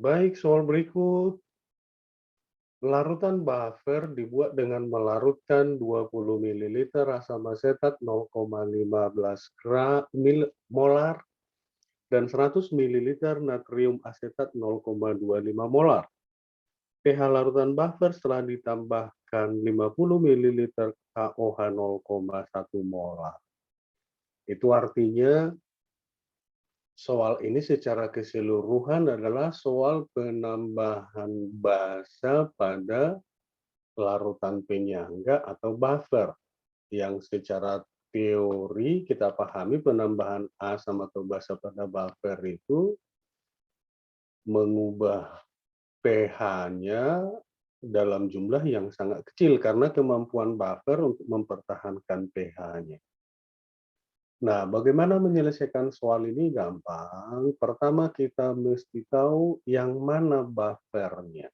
Baik, soal berikut. Larutan buffer dibuat dengan melarutkan 20 ml asam asetat 0,15 molar dan 100 ml natrium asetat 0,25 molar. pH larutan buffer setelah ditambahkan 50 ml KOH 0,1 molar. Itu artinya soal ini secara keseluruhan adalah soal penambahan basa pada larutan penyangga atau buffer yang secara teori kita pahami penambahan asam atau basa pada buffer itu mengubah pH-nya dalam jumlah yang sangat kecil karena kemampuan buffer untuk mempertahankan pH-nya. Nah, bagaimana menyelesaikan soal ini gampang. Pertama kita mesti tahu yang mana buffernya.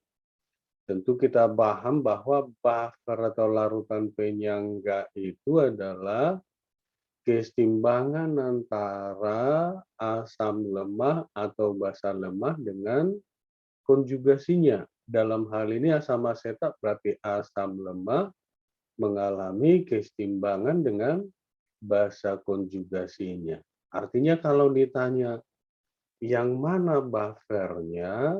Tentu kita paham bahwa buffer atau larutan penyangga itu adalah kesetimbangan antara asam lemah atau basa lemah dengan konjugasinya. Dalam hal ini asam asetat berarti asam lemah mengalami kesetimbangan dengan basa konjugasinya. Artinya kalau ditanya yang mana buffernya,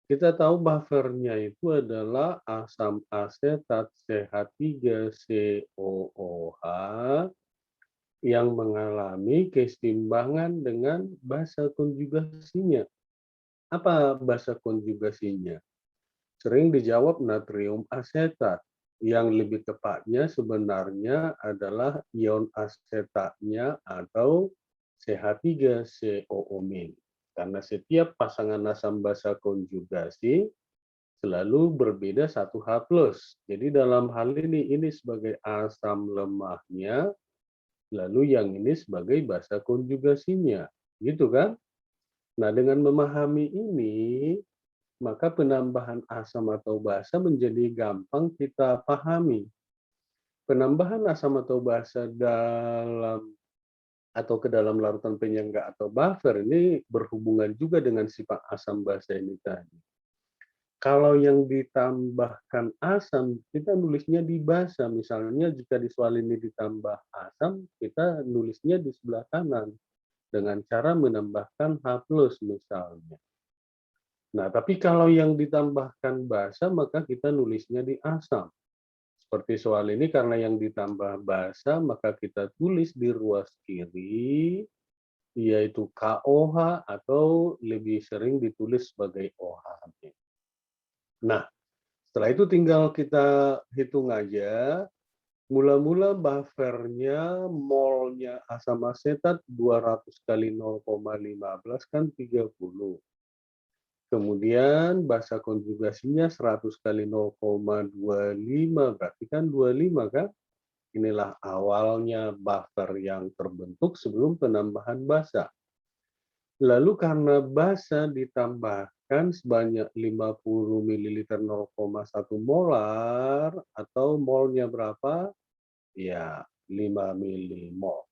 kita tahu buffernya itu adalah asam asetat CH3COOH yang mengalami kesetimbangan dengan basa konjugasinya. Apa basa konjugasinya? Sering dijawab natrium asetat. Yang lebih tepatnya sebenarnya adalah ion asetatnya atau CH3COO-. Karena setiap pasangan asam basa konjugasi selalu berbeda satu H+. Jadi dalam hal ini sebagai asam lemahnya, lalu yang ini sebagai basa konjugasinya. Gitu kan? Nah, dengan memahami ini, maka penambahan asam atau basa menjadi gampang kita pahami. Penambahan asam atau basa dalam atau ke dalam larutan penyangga atau buffer ini berhubungan juga dengan sifat asam basa ini tadi. Kalau yang ditambahkan asam, kita nulisnya di basa. Misalnya jika di soal ini ditambah asam, kita nulisnya di sebelah kanan dengan cara menambahkan H+ misalnya. Nah, tapi kalau yang ditambahkan basa, maka kita nulisnya di asam. Seperti soal ini karena yang ditambah basa, maka kita tulis di ruas kiri, yaitu KOH atau lebih sering ditulis sebagai OH. Nah, setelah itu tinggal kita hitung aja, mula-mula buffernya molnya asam asetat 200 kali 0,15 kan 30. Kemudian basa konjugasinya 100 kali 0,25, berarti kan 25 kan? Inilah awalnya buffer yang terbentuk sebelum penambahan basa. Lalu karena basa ditambahkan sebanyak 50 ml 0,1 molar atau molnya berapa? Ya, 5 milimol.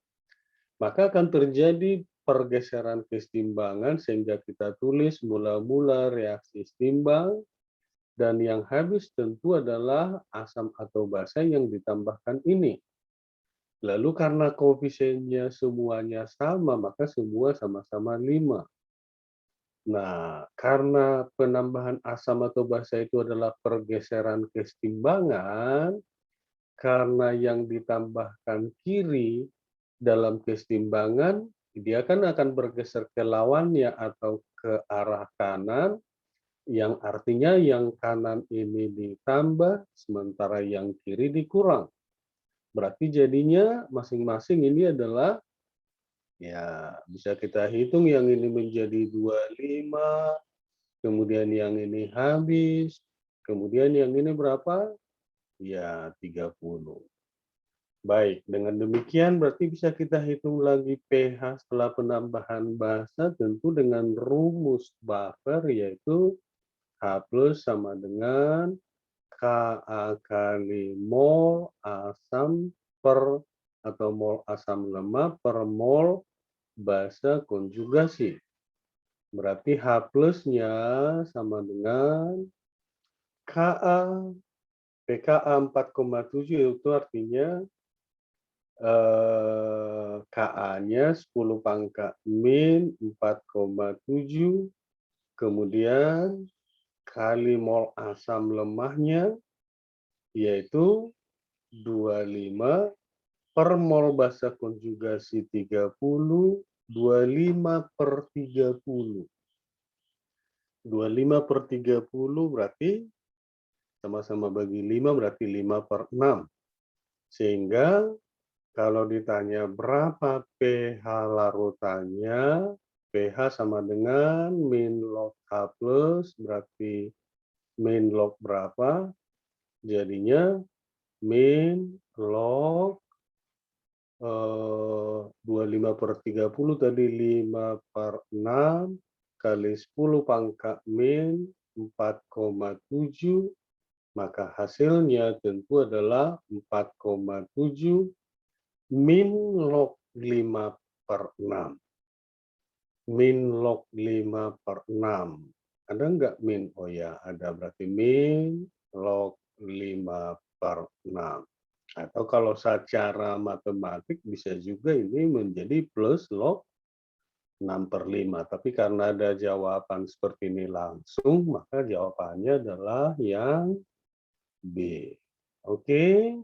Maka akan terjadi pergeseran kesetimbangan sehingga kita tulis mula-mula reaksi setimbang dan yang habis tentu adalah asam atau basa yang ditambahkan ini. Lalu karena koefisiennya semuanya sama, maka semua sama-sama 5. Nah, karena penambahan asam atau basa itu adalah pergeseran kesetimbangan, karena yang ditambahkan kiri dalam kesetimbangan, dia kan akan bergeser ke lawannya atau ke arah kanan, yang artinya yang kanan ini ditambah, sementara yang kiri dikurang. Berarti jadinya masing-masing ini adalah, ya bisa kita hitung yang ini menjadi 25, kemudian yang ini habis, kemudian yang ini berapa? Ya 30. Baik, dengan demikian berarti bisa kita hitung lagi pH setelah penambahan basa tentu dengan rumus buffer yaitu H+ sama dengan Ka kali mol asam per atau mol asam lemah per mol basa konjugasi. Berarti H plusnya sama dengan KA. PKA 4,7 itu artinya KA-nya 10 pangkat min 4,7, kemudian kali mol asam lemahnya, yaitu 25 per mol basa konjugasi 30, 25/30. 25/30 berarti sama-sama bagi 5 berarti 5/6. Sehingga kalau ditanya berapa pH larutannya, pH sama dengan min log H plus, berarti min log berapa? Jadinya min log 25/30 tadi 5/6 kali 10 pangkat min 4,7, maka hasilnya tentu adalah 4,7 min log 5/6. Min log 5/6. Ada nggak min? Oh ya, ada, berarti min log 5/6. Atau kalau secara matematik bisa juga ini menjadi plus log 6/5. Tapi karena ada jawaban seperti ini langsung, maka jawabannya adalah yang B. Oke?